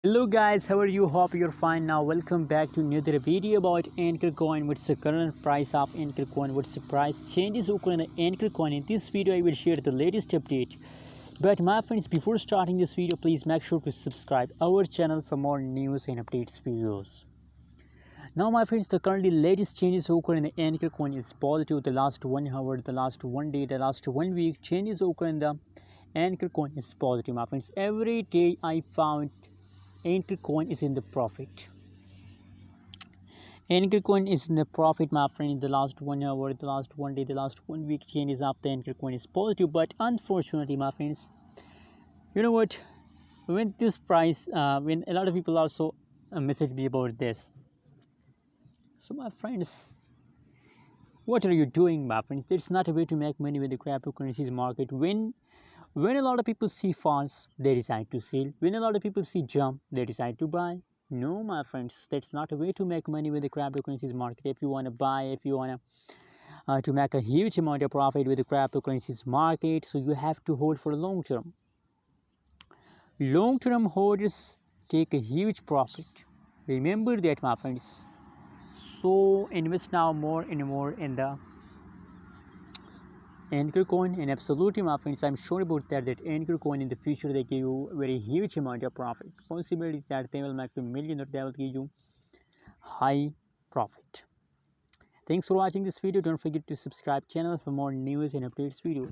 Hello guys, how are you? Hope you're fine. Now welcome back to another video about Ankr coin. What's the current price of Ankr coin? What's the price changes occur in the Ankr coin? In this video I will share the latest update. But my friends, before starting this video, please make sure to subscribe our channel for more news and updates videos. Now my friends, the currently latest changes occur in the Ankr coin is positive. The last 1 hour, the last 1 day, the last 1 week changes occur in the Ankr coin is positive, my friends. Every day I found Ankr coin is in the profit. Ankr coin is in the profit, my friend. In the last 1 hour, the last 1 day, the last 1 week changes of the Ankr coin is positive. But unfortunately, my friends, you know what? When this price, when a lot of people also message me about this. So my friends, what are you doing, my friends? That's not a way to make money with the cryptocurrencies market. When a lot of people see falls, they decide to sell. When a lot of people see jump, they decide to buy. No, my friends, that's not a way to make money with the cryptocurrencies market. If you want to buy, if you want to make a huge amount of profit with the cryptocurrencies market, so you have to hold for long term. Long term holders take a huge profit. Remember that, my friends. So invest now more and more in the Ankr coin, and absolutely, my friends, I'm sure about that Ankr coin in the future they give you very huge amount of profit. Possibility that they will make you million or they will give you high profit. Thanks for watching this video. Don't forget to subscribe channel for more news and updates videos.